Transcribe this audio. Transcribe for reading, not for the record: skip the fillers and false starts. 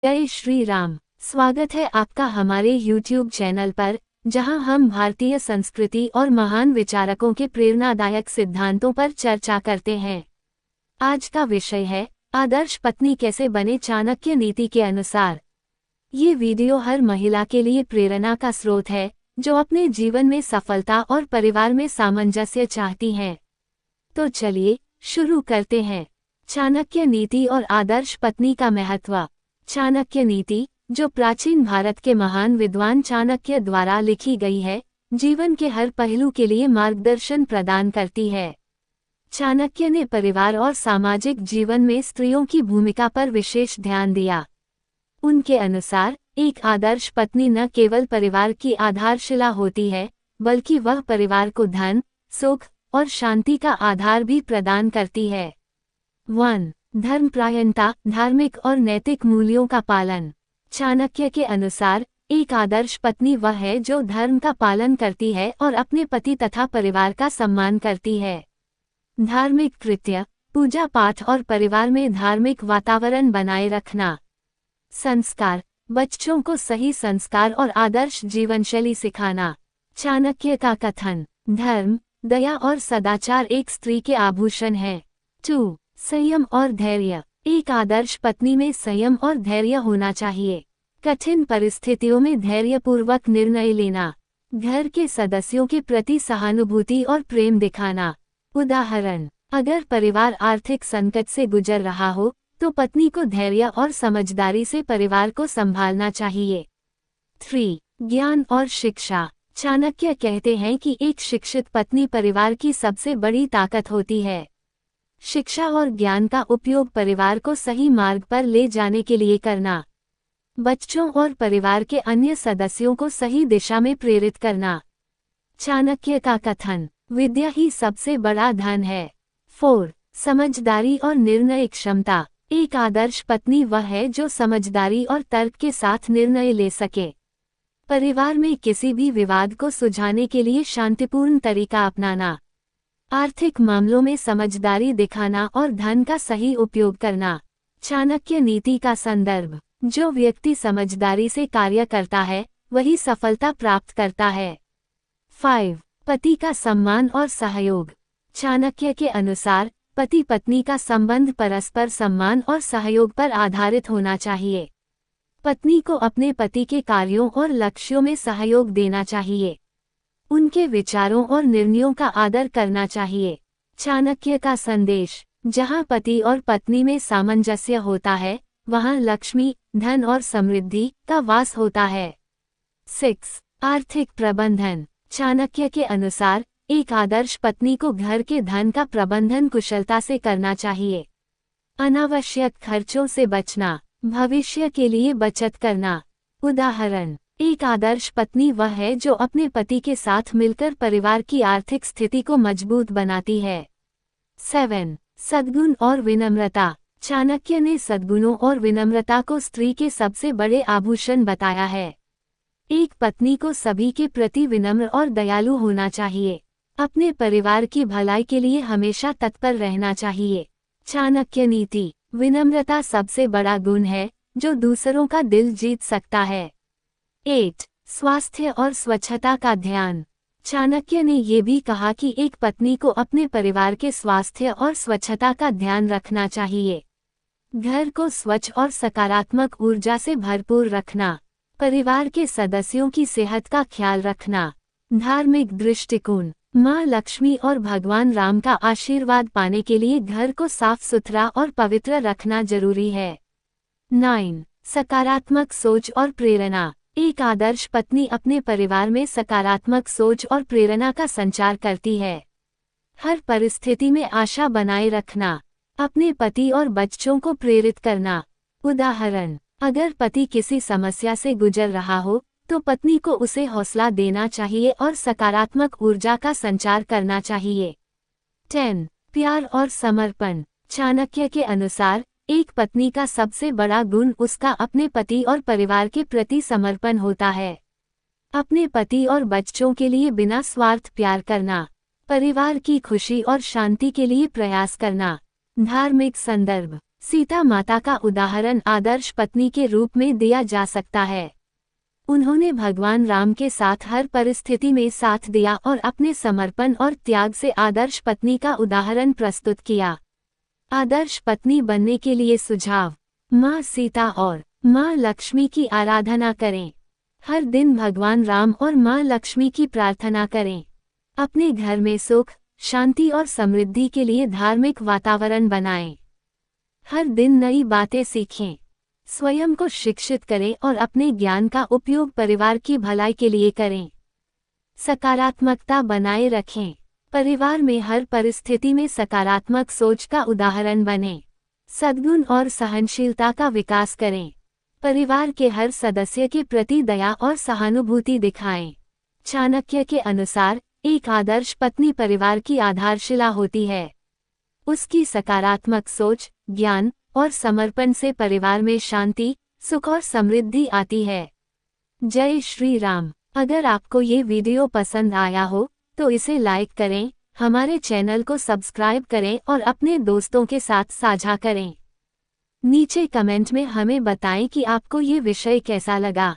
जय श्री राम। स्वागत है आपका हमारे YouTube चैनल पर, जहां हम भारतीय संस्कृति और महान विचारकों के प्रेरणादायक सिद्धांतों पर चर्चा करते हैं। आज का विषय है आदर्श पत्नी कैसे बने चाणक्य नीति के अनुसार। ये वीडियो हर महिला के लिए प्रेरणा का स्रोत है, जो अपने जीवन में सफलता और परिवार में सामंजस्य चाहती हैं। तो चलिए शुरू करते हैं। चाणक्य नीति और आदर्श पत्नी का महत्व। चाणक्य नीति, जो प्राचीन भारत के महान विद्वान चाणक्य द्वारा लिखी गई है, जीवन के हर पहलू के लिए मार्गदर्शन प्रदान करती है। चाणक्य ने परिवार और सामाजिक जीवन में स्त्रियों की भूमिका पर विशेष ध्यान दिया। उनके अनुसार एक आदर्श पत्नी न केवल परिवार की आधारशिला होती है, बल्कि वह परिवार को धन, सुख और शांति का आधार भी प्रदान करती है। 1. धर्मपरायणता, धार्मिक और नैतिक मूल्यों का पालन। चाणक्य के अनुसार एक आदर्श पत्नी वह है जो धर्म का पालन करती है और अपने पति तथा परिवार का सम्मान करती है। धार्मिक कृत्य, पूजा पाठ और परिवार में धार्मिक वातावरण बनाए रखना। संस्कार, बच्चों को सही संस्कार और आदर्श जीवनशैली सिखाना। चाणक्य का कथन, धर्म, दया और सदाचार एक स्त्री के आभूषण हैं। 2. संयम और धैर्य। एक आदर्श पत्नी में संयम और धैर्य होना चाहिए। कठिन परिस्थितियों में धैर्यपूर्वक निर्णय लेना। घर के सदस्यों के प्रति सहानुभूति और प्रेम दिखाना। उदाहरण, अगर परिवार आर्थिक संकट से गुजर रहा हो, तो पत्नी को धैर्य और समझदारी से परिवार को संभालना चाहिए। 3. ज्ञान और शिक्षा। चाणक्य कहते हैं कि एक शिक्षित पत्नी परिवार की सबसे बड़ी ताकत होती है। शिक्षा और ज्ञान का उपयोग परिवार को सही मार्ग पर ले जाने के लिए करना। बच्चों और परिवार के अन्य सदस्यों को सही दिशा में प्रेरित करना। चाणक्य का कथन, विद्या ही सबसे बड़ा धन है। 4. समझदारी और निर्णय क्षमता। एक आदर्श पत्नी वह है जो समझदारी और तर्क के साथ निर्णय ले सके। परिवार में किसी भी विवाद को सुलझाने के लिए शांतिपूर्ण तरीका अपनाना। आर्थिक मामलों में समझदारी दिखाना और धन का सही उपयोग करना। चाणक्य नीति का संदर्भ, जो व्यक्ति समझदारी से कार्य करता है, वही सफलता प्राप्त करता है। 5. पति का सम्मान और सहयोग। चाणक्य के अनुसार पति पत्नी का संबंध परस्पर सम्मान और सहयोग पर आधारित होना चाहिए। पत्नी को अपने पति के कार्यों और लक्ष्यों में सहयोग देना चाहिए। उनके विचारों और निर्णयों का आदर करना चाहिए। चाणक्य का संदेश, जहां पति और पत्नी में सामंजस्य होता है, वहां लक्ष्मी, धन और समृद्धि का वास होता है। 6. आर्थिक प्रबंधन। चाणक्य के अनुसार एक आदर्श पत्नी को घर के धन का प्रबंधन कुशलता से करना चाहिए। अनावश्यक खर्चों से बचना, भविष्य के लिए बचत करना। उदाहरण, एक आदर्श पत्नी वह है जो अपने पति के साथ मिलकर परिवार की आर्थिक स्थिति को मजबूत बनाती है। 7. सद्गुण और विनम्रता। चाणक्य ने सद्गुणों और विनम्रता को स्त्री के सबसे बड़े आभूषण बताया है। एक पत्नी को सभी के प्रति विनम्र और दयालु होना चाहिए। अपने परिवार की भलाई के लिए हमेशा तत्पर रहना चाहिए। चाणक्य नीति, विनम्रता सबसे बड़ा गुण है जो दूसरों का दिल जीत सकता है। 8. स्वास्थ्य और स्वच्छता का ध्यान। चाणक्य ने ये भी कहा कि एक पत्नी को अपने परिवार के स्वास्थ्य और स्वच्छता का ध्यान रखना चाहिए। घर को स्वच्छ और सकारात्मक ऊर्जा से भरपूर रखना। परिवार के सदस्यों की सेहत का ख्याल रखना। धार्मिक दृष्टिकोण, माँ लक्ष्मी और भगवान राम का आशीर्वाद पाने के लिए घर को साफ सुथरा और पवित्र रखना जरूरी है। 9. सकारात्मक सोच और प्रेरणा। एक आदर्श पत्नी अपने परिवार में सकारात्मक सोच और प्रेरणा का संचार करती है। हर परिस्थिति में आशा बनाए रखना। अपने पति और बच्चों को प्रेरित करना। उदाहरण, अगर पति किसी समस्या से गुजर रहा हो, तो पत्नी को उसे हौसला देना चाहिए और सकारात्मक ऊर्जा का संचार करना चाहिए। 10. प्यार और समर्पण। चाणक्य के अनुसार एक पत्नी का सबसे बड़ा गुण उसका अपने पति और परिवार के प्रति समर्पण होता है। अपने पति और बच्चों के लिए बिना स्वार्थ प्यार करना। परिवार की खुशी और शांति के लिए प्रयास करना। धार्मिक संदर्भ, सीता माता का उदाहरण आदर्श पत्नी के रूप में दिया जा सकता है। उन्होंने भगवान राम के साथ हर परिस्थिति में साथ दिया और अपने समर्पण और त्याग से आदर्श पत्नी का उदाहरण प्रस्तुत किया। आदर्श पत्नी बनने के लिए सुझाव: माँ सीता और माँ लक्ष्मी की आराधना करें। हर दिन भगवान राम और माँ लक्ष्मी की प्रार्थना करें। अपने घर में सुख, शांति और समृद्धि के लिए धार्मिक वातावरण बनाएं। हर दिन नई बातें सीखें। स्वयं को शिक्षित करें और अपने ज्ञान का उपयोग परिवार की भलाई के लिए करें। सकारात्मकता बनाए रखें। परिवार में हर परिस्थिति में सकारात्मक सोच का उदाहरण बनें। सद्गुण और सहनशीलता का विकास करें। परिवार के हर सदस्य के प्रति दया और सहानुभूति दिखाएं। चाणक्य के अनुसार एक आदर्श पत्नी परिवार की आधारशिला होती है। उसकी सकारात्मक सोच, ज्ञान और समर्पण से परिवार में शांति, सुख और समृद्धि आती है। जय श्री राम। अगर आपको ये वीडियो पसंद आया हो तो इसे लाइक करें, हमारे चैनल को सब्सक्राइब करें और अपने दोस्तों के साथ साझा करें। नीचे कमेंट में हमें बताएं कि आपको ये विषय कैसा लगा।